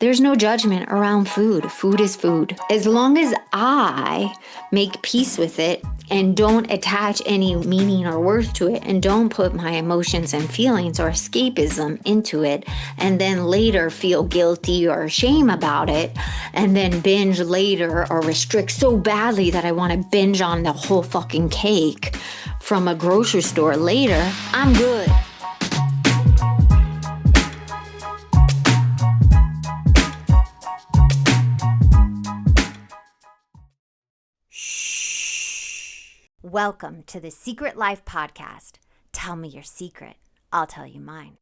There's no judgment around food. Food is food. As long as I make peace with it and don't attach any meaning or worth to it and don't put my emotions and feelings or escapism into it and then later feel guilty or shame about it and then binge later or restrict so badly that I want to binge on the whole fucking cake from a grocery store later, I'm good. Welcome to the Secret Life Podcast. Tell me your secret. I'll tell you mine.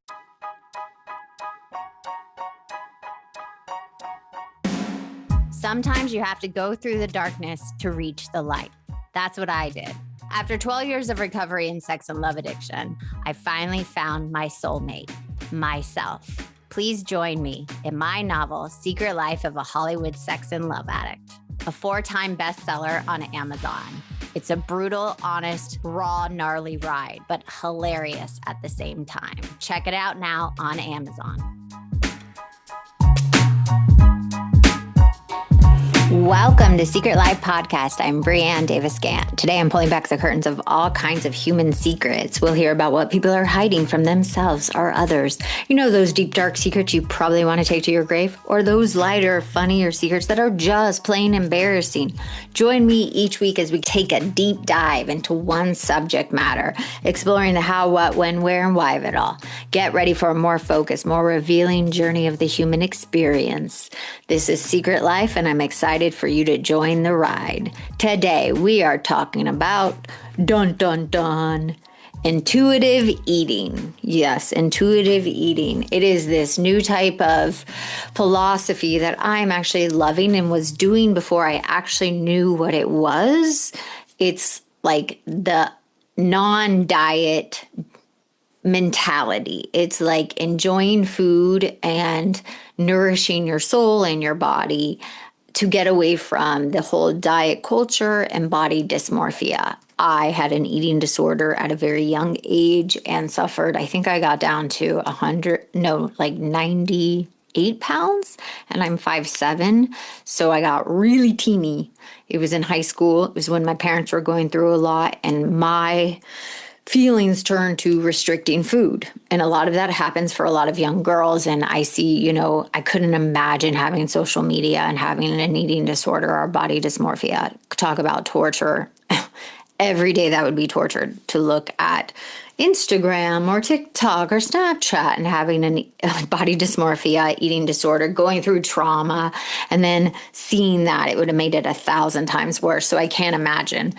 Sometimes you have to go through the darkness to reach the light. That's what I did. After 12 years of recovery in sex and love addiction, I finally found my soulmate, myself. Please join me in my novel, Secret Life of a Hollywood Sex and Love Addict, a 4-time bestseller on Amazon. It's a brutal, honest, raw, gnarly ride, but hilarious at the same time. Check it out now on Amazon. Welcome to Secret Life Podcast. I'm Brianne Davis-Gantt. Today I'm pulling back the curtains of all kinds of human secrets. We'll hear about what people are hiding from themselves or others. You know, those deep, dark secrets you probably want to take to your grave, or those lighter, funnier secrets that are just plain embarrassing. Join me each week as we take a deep dive into one subject matter, exploring the how, what, when, where, and why of it all. Get ready for a more focused, more revealing journey of the human experience. This is Secret Life, and I'm excited for you to join the ride. Today, we are talking about intuitive eating. Yes, intuitive eating. It is this new type of philosophy that I'm actually loving and was doing before I actually knew what it was. It's like the non-diet mentality. It's like enjoying food and nourishing your soul and your body to get away from the whole diet culture and body dysmorphia. I had an eating disorder at a very young age and suffered, I think I got down to 98 pounds, and I'm 5'7", so I got really teeny. It was in high school. It was when my parents were going through a lot, and my feelings turn to restricting food. And a lot of that happens for a lot of young girls. And I see, I couldn't imagine having social media and having an eating disorder or body dysmorphia. Talk about torture. Every day that would be torture to look at Instagram or TikTok or Snapchat and having a body dysmorphia, eating disorder, going through trauma, and then seeing that, it would have made it 1,000 times worse. So I can't imagine.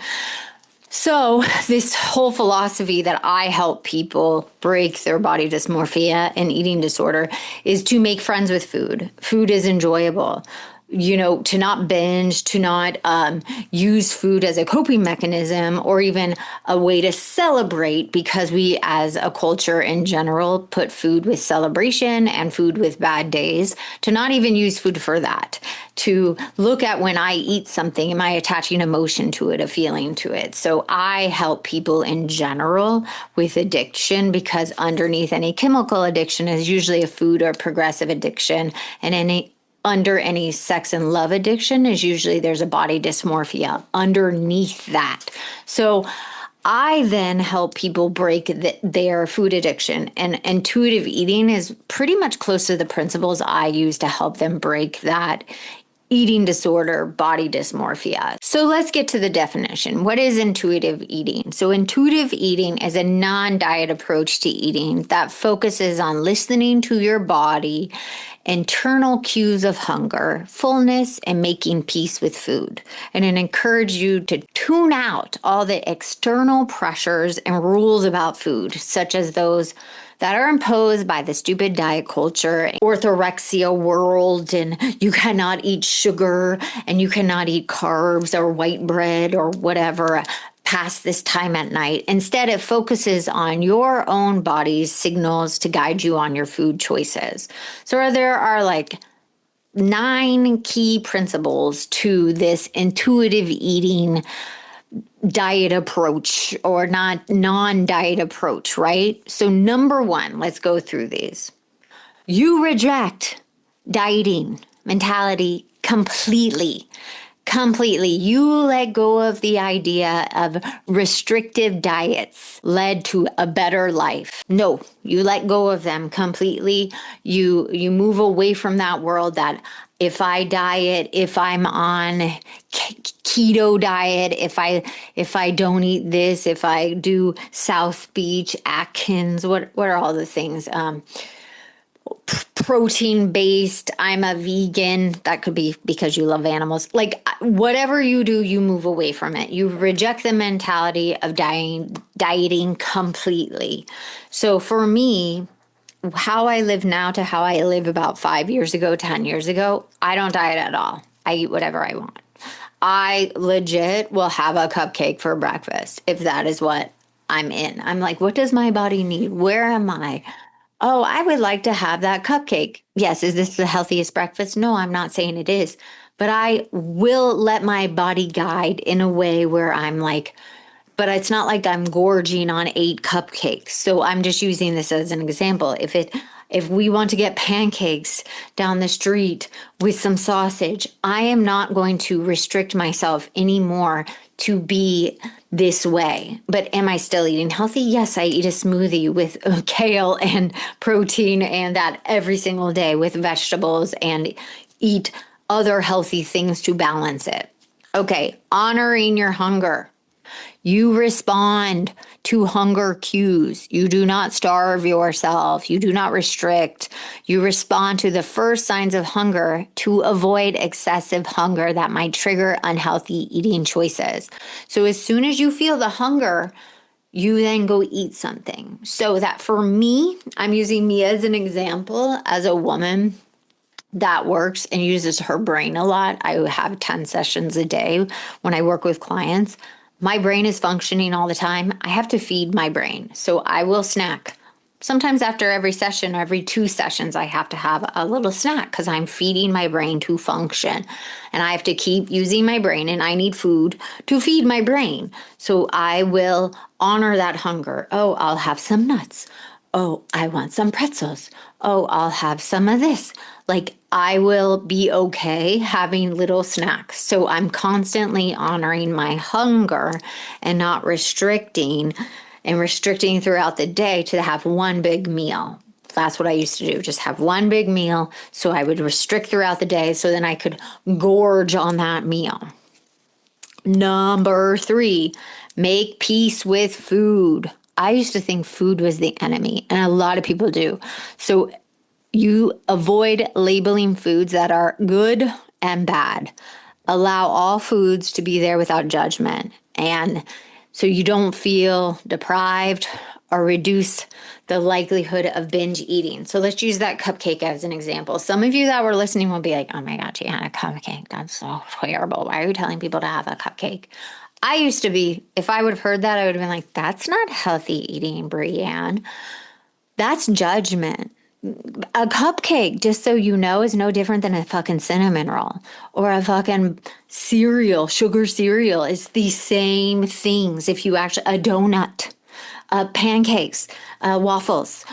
So this whole philosophy that I help people break their body dysmorphia and eating disorder is to make friends with food. Food is enjoyable. To not binge, to not use food as a coping mechanism or even a way to celebrate, because we as a culture in general put food with celebration and food with bad days, to not even use food for that. To look at when I eat something, am I attaching emotion to it, a feeling to it? So I help people in general with addiction, because underneath any chemical addiction is usually a food or progressive addiction, and under any sex and love addiction is usually there's a body dysmorphia underneath that. So I then help people break their food addiction, and intuitive eating is pretty much close to the principles I use to help them break that eating disorder, body dysmorphia. So let's get to the definition. What is intuitive eating? So intuitive eating is a non-diet approach to eating that focuses on listening to your body, internal cues of hunger, fullness, and making peace with food. And it encourages you to tune out all the external pressures and rules about food, such as those that are imposed by the stupid diet culture, orthorexia world, and you cannot eat sugar and you cannot eat carbs or white bread or whatever past this time at night. Instead, it focuses on your own body's signals to guide you on your food choices. So there are 9 key principles to this intuitive eating diet approach, or not non-diet approach, right? So number 1, let's go through these. You reject dieting mentality completely. Completely. You let go of the idea of restrictive diets led to a better life. No, you let go of them completely. You move away from that world that if I diet, if I'm on keto diet, if I don't eat this, if I do South Beach, Atkins, what are all the things? Protein based, I'm a vegan. That could be because you love animals. Like whatever you do, you move away from it. You reject the mentality of dieting completely. So for me, how I live now to how I live about 5 years ago, 10 years ago, I don't diet at all. I eat whatever I want. I legit will have a cupcake for breakfast if that is what I'm in. I'm like, what does my body need? Where am I? Oh, I would like to have that cupcake. Yes, is this the healthiest breakfast? No, I'm not saying it is. But I will let my body guide in a way where I'm like, but it's not like I'm gorging on 8 cupcakes. So I'm just using this as an example. If we want to get pancakes down the street with some sausage, I am not going to restrict myself anymore to be this way. But am I still eating healthy? Yes, I eat a smoothie with kale and protein and that every single day with vegetables and eat other healthy things to balance it. Okay, honoring your hunger. You respond to hunger cues. You do not starve yourself. You do not restrict. You respond to the first signs of hunger to avoid excessive hunger that might trigger unhealthy eating choices. So as soon as you feel the hunger, you then go eat something. So that for me, I'm using me as an example as a woman that works and uses her brain a lot. I have 10 sessions a day when I work with clients. My brain is functioning all the time. I have to feed my brain. So I will snack. Sometimes after every session, every 2 sessions, I have to have a little snack because I'm feeding my brain to function. And I have to keep using my brain and I need food to feed my brain. So I will honor that hunger. Oh, I'll have some nuts. Oh, I want some pretzels. Oh, I'll have some of this. Like I will be okay having little snacks. So I'm constantly honoring my hunger and not restricting throughout the day to have one big meal. That's what I used to do, just have one big meal. So I would restrict throughout the day so then I could gorge on that meal. Number 3, make peace with food. I used to think food was the enemy, and a lot of people do. So you avoid labeling foods that are good and bad. Allow all foods to be there without judgment. And so you don't feel deprived or reduce the likelihood of binge eating. So let's use that cupcake as an example. Some of you that were listening will be like, oh my God, she had a cupcake. That's so terrible. Why are you telling people to have a cupcake? I used to be, if I would have heard that, I would have been like, that's not healthy eating, Brianne. That's judgment. A cupcake, just so you know, is no different than a fucking cinnamon roll or a fucking cereal, sugar cereal. It's the same things. If you actually, a donut, pancakes, waffles,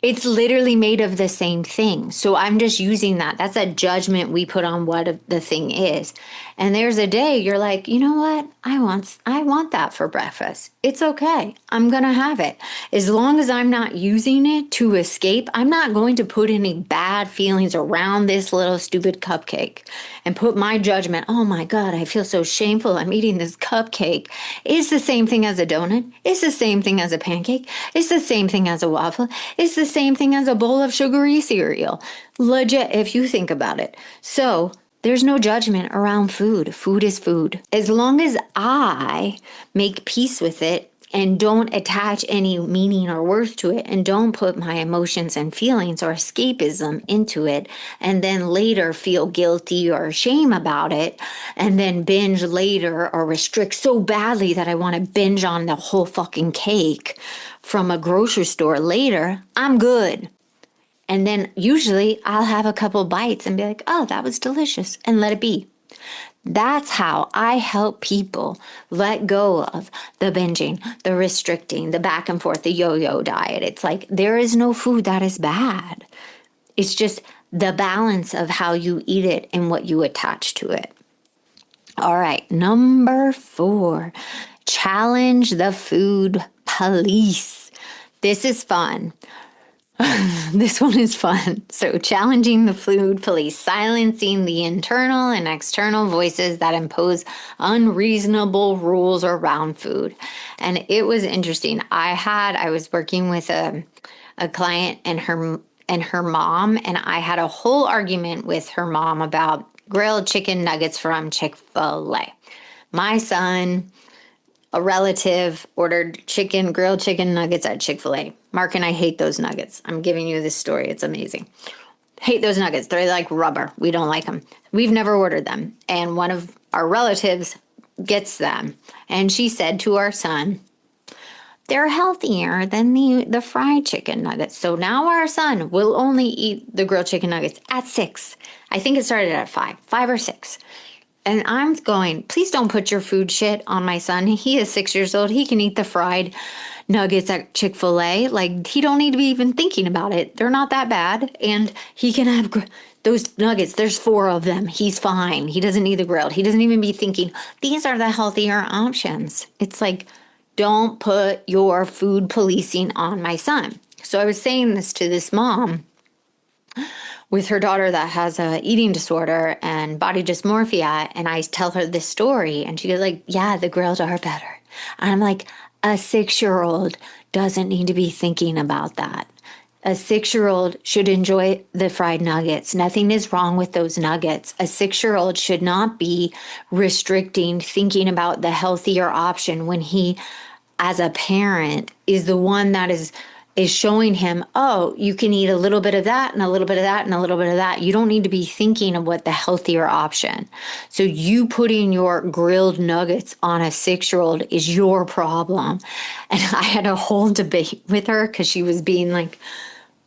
it's literally made of the same thing. So I'm just using that. That's a judgment we put on what the thing is. And there's a day you're like, you know what? I want that for breakfast. It's okay. I'm going to have it. As long as I'm not using it to escape, I'm not going to put any bad feelings around this little stupid cupcake and put my judgment. Oh my God, I feel so shameful. I'm eating this cupcake. It's the same thing as a donut. It's the same thing as a pancake. It's the same thing as a waffle. It's the same thing as a bowl of sugary cereal. Legit, if you think about it. So there's no judgment around food. Food is food. As long as I make peace with it and don't attach any meaning or worth to it and don't put my emotions and feelings or escapism into it and then later feel guilty or shame about it and then binge later or restrict so badly that I want to binge on the whole fucking cake from a grocery store later, I'm good. And then usually I'll have a couple bites and be like, oh, that was delicious, and let it be. That's how I help people let go of the binging, the restricting, the back and forth, the yo-yo diet. It's like there is no food that is bad. It's just the balance of how you eat it and what you attach to it. All right, number 4, challenge the food police. This is fun. This one is fun. So, challenging the food police, silencing the internal and external voices that impose unreasonable rules around food. And it was interesting. I was working with a client and her mom, and I had a whole argument with her mom about grilled chicken nuggets from Chick-fil-A. My son, a relative, ordered grilled chicken nuggets at Chick-fil-A. Mark and I hate those nuggets. I'm giving you this story. It's amazing. Hate those nuggets. They're like rubber. We don't like them. We've never ordered them. And one of our relatives gets them. And she said to our son, they're healthier than the fried chicken nuggets. So now our son will only eat the grilled chicken nuggets at 6. I think it started at 5 or 6. And I'm going, please don't put your food shit on my son. He is 6 years old. He can eat the fried nuggets at Chick-fil-A. Like, he don't need to be even thinking about it. They're not that bad. And he can have those nuggets. There's 4 of them. He's fine. He doesn't need the grilled. He doesn't even be thinking, these are the healthier options. It's like, don't put your food policing on my son. So I was saying this to this mom with her daughter that has a eating disorder and body dysmorphia. And I tell her this story and she goes like, yeah, the grilled are better. And I'm like, a 6-year-old doesn't need to be thinking about that. A 6-year-old should enjoy the fried nuggets. Nothing is wrong with those nuggets. A 6-year-old should not be restricting, thinking about the healthier option when he, as a parent, is the one that is showing him, oh, you can eat a little bit of that and a little bit of that and a little bit of that. You don't need to be thinking of what the healthier option. So you putting your grilled nuggets on a 6-year-old is your problem. And I had a whole debate with her because she was being like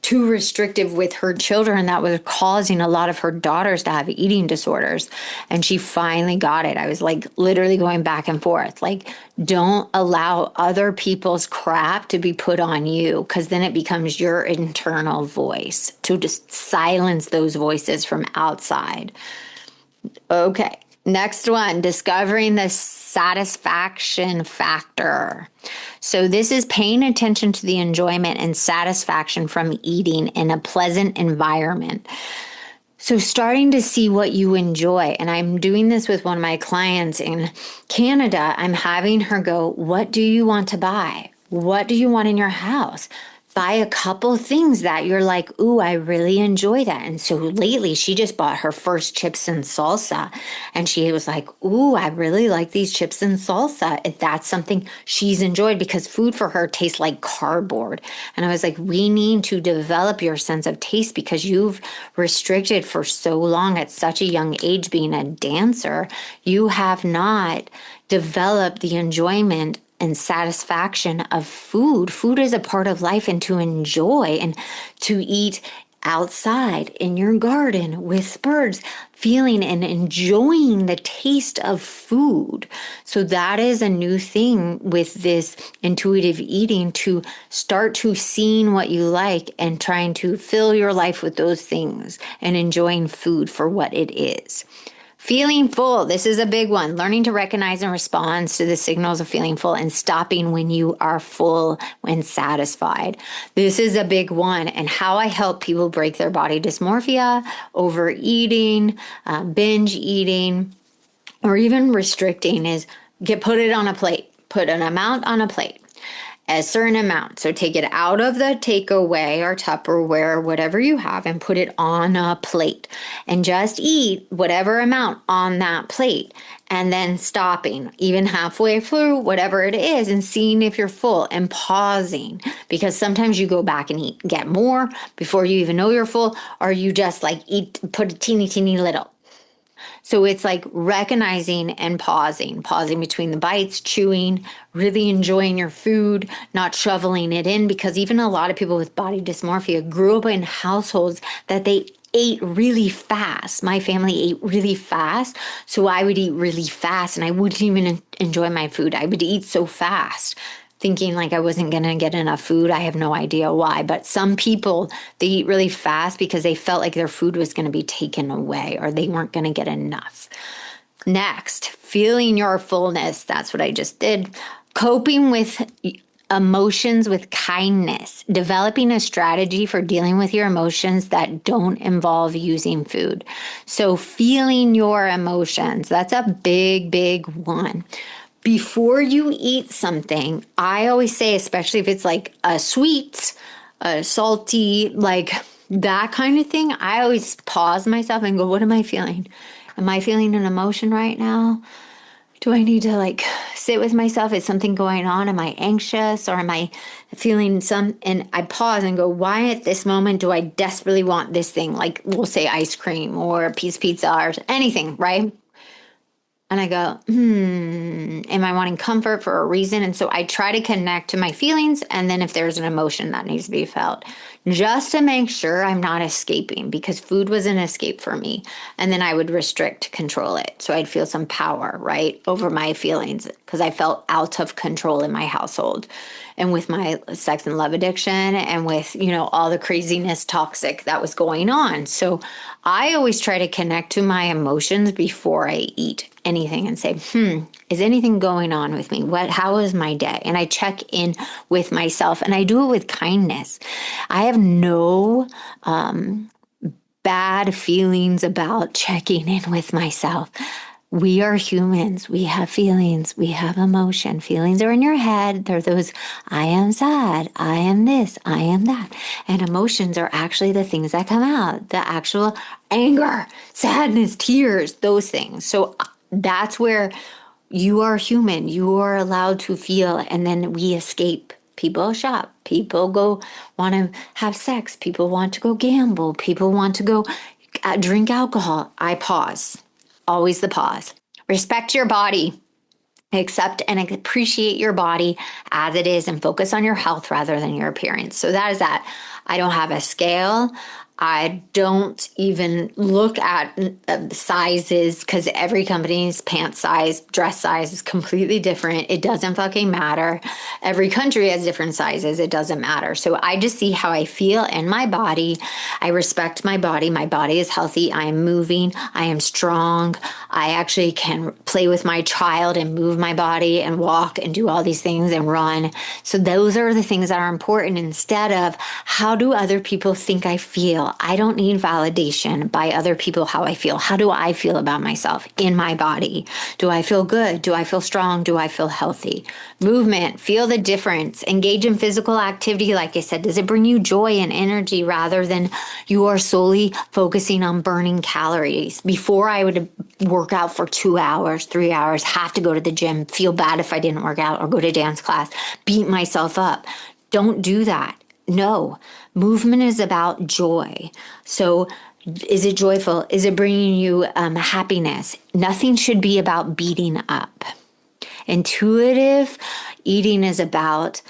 too restrictive with her children that was causing a lot of her daughters to have eating disorders. And she finally got it. I was like literally going back and forth. Like, don't allow other people's crap to be put on you, because then it becomes your internal voice, to just silence those voices from outside. Okay. Next one, discovering the satisfaction factor. So this is paying attention to the enjoyment and satisfaction from eating in a pleasant environment. So starting to see what you enjoy. And I'm doing this with one of my clients in Canada. I'm having her go, what do you want to buy? What do you want in your house? Buy a couple things that you're like, ooh, I really enjoy that. And so lately she just bought her first chips and salsa. And she was like, ooh, I really like these chips and salsa. If that's something she's enjoyed, because food for her tastes like cardboard. And I was like, we need to develop your sense of taste, because you've restricted for so long at such a young age being a dancer. You have not developed the enjoyment and satisfaction of food. Food is a part of life, and to enjoy and to eat outside in your garden with birds, feeling and enjoying the taste of food. So that is a new thing with this intuitive eating, to start to seeing what you like and trying to fill your life with those things and enjoying food for what it is. Feeling full. This is a big one. Learning to recognize and respond to the signals of feeling full and stopping when you are full and satisfied. This is a big one. And how I help people break their body dysmorphia, overeating, binge eating, or even restricting is put it on a plate. Put an amount on a plate. A certain amount. So take it out of the takeaway or Tupperware, whatever you have, and put it on a plate and just eat whatever amount on that plate, and then stopping even halfway through, whatever it is, and seeing if you're full and pausing, because sometimes you go back and get more before you even know you're full, or you just like put a teeny little. So it's like recognizing and pausing between the bites, chewing, really enjoying your food, not shoveling it in, because even a lot of people with body dysmorphia grew up in households that they ate really fast. My family ate really fast, so I would eat really fast and I wouldn't even enjoy my food. I would eat so fast. thinking like I wasn't going to get enough food. I have no idea why, but some people, they eat really fast because they felt like their food was going to be taken away or they weren't going to get enough. Next, feeling your fullness. That's what I just did. Coping with emotions with kindness, developing a strategy for dealing with your emotions that don't involve using food. So feeling your emotions, that's a big, big one. Before you eat something, I always say, especially if it's like a sweet, a salty, like that kind of thing, I always pause myself and go, what am I feeling? Am I feeling an emotion right now? Do I need to like sit with myself? Is something going on? Am I anxious or am I feeling some? And I pause and go, why at this moment do I desperately want this thing? Like we'll say ice cream or a piece of pizza or anything, right? And I go, am I wanting comfort for a reason? And so I try to connect to my feelings. And then if there's an emotion that needs to be felt, just to make sure I'm not escaping, because food was an escape for me. And then I would restrict to control it. So I'd feel some power, right, over my feelings because I felt out of control in my household and with my sex and love addiction and with, all the craziness toxic that was going on. So I always try to connect to my emotions before I eat anything and say, is anything going on with me? How is my day? And I check in with myself and I do it with kindness. I have no bad feelings about checking in with myself. We are humans. We have feelings. We have emotion. Feelings are in your head. They're those, I am sad. I am this. I am that. And emotions are actually the things that come out. The actual anger, sadness, tears, those things. So that's where you are human. You are allowed to feel. And then we escape. People shop. People go want to have sex. People want to go gamble. People want to go drink alcohol. I pause. Always the pause. Respect your body. Accept and appreciate your body as it is and focus on your health rather than your appearance. So that is that. I don't have a scale. I don't even look at sizes because every company's pant size, dress size is completely different. It doesn't fucking matter. Every country has different sizes. It doesn't matter. So I just see how I feel in my body. I respect my body. My body is healthy. I am moving. I am strong. I actually can play with my child and move my body and walk and do all these things and run. So those are the things that are important instead of how do other people think I feel? I don't need validation by other people how I feel. How do I feel about myself in my body? Do I feel good? Do I feel strong? Do I feel healthy? Movement, feel the difference. Engage in physical activity, like I said. Does it bring you joy and energy rather than you are solely focusing on burning calories? Before I would work out for 2 hours, 3 hours, have to go to the gym, feel bad if I didn't work out or go to dance class, beat myself up. Don't do that. No, movement is about joy. So is it joyful? Is it bringing you happiness? Nothing should be about beating up. Intuitive eating is about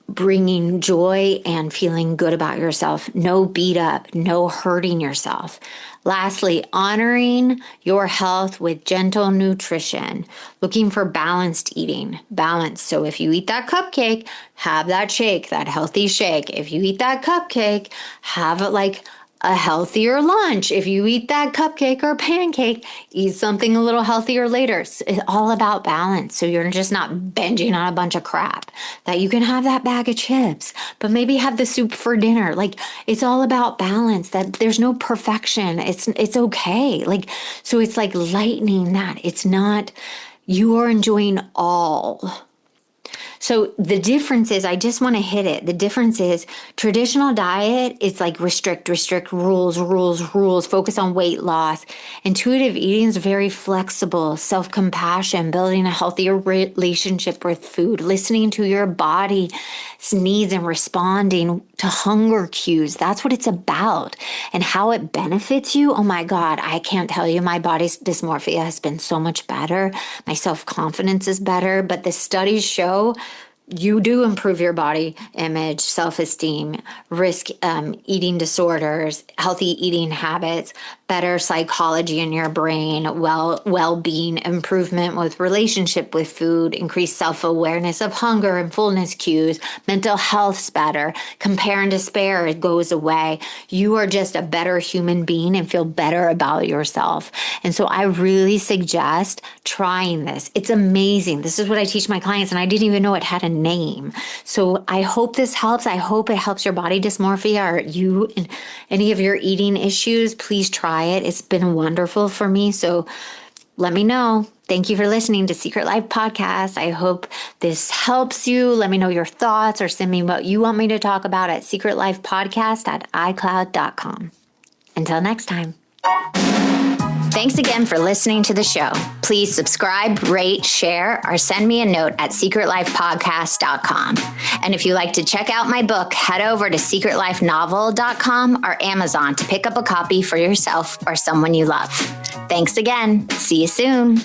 bringing joy and feeling good about yourself. No beat up, no hurting yourself. Lastly, honoring your health with gentle nutrition, looking for balanced eating, balance. So if you eat that cupcake, have that shake, that healthy shake. If you eat that cupcake, have it like a healthier lunch. If you eat that cupcake or pancake, eat something a little healthier later. It's all about balance. So you're just not binging on a bunch of crap. That you can have that bag of chips, but maybe have the soup for dinner. Like it's all about balance. That there's no perfection. It's okay. Like so it's like lightening that. It's not you are enjoying all. So the difference is, I just want to hit it. The difference is traditional diet is like restrict, rules, focus on weight loss. Intuitive eating is very flexible, self-compassion, building a healthier relationship with food, listening to your body's needs and responding to hunger cues. That's what it's about. And how it benefits you. Oh my God, I can't tell you, my body's dysmorphia has been so much better. My self-confidence is better, but the studies show you do improve your body image, self-esteem, risk eating disorders, healthy eating habits, better psychology in your brain, well-being, improvement with relationship with food, increased self-awareness of hunger and fullness cues, mental health's better, compare and despair, it goes away. You are just a better human being and feel better about yourself. And so I really suggest trying this. It's amazing. This is what I teach my clients, and I didn't even know it had a name. So I hope this helps. I hope it helps your body dysmorphia or you in any of your eating issues. Please try it. It's been wonderful for me. So let me know. Thank you for listening to Secret Life Podcast. I hope this helps you. Let me know your thoughts or send me what you want me to talk about at secretlifepodcast@icloud.com. Until next time. Thanks again for listening to the show. Please subscribe, rate, share, or send me a note at secretlifepodcast.com. And if you'd like to check out my book, head over to secretlifenovel.com or Amazon to pick up a copy for yourself or someone you love. Thanks again. See you soon.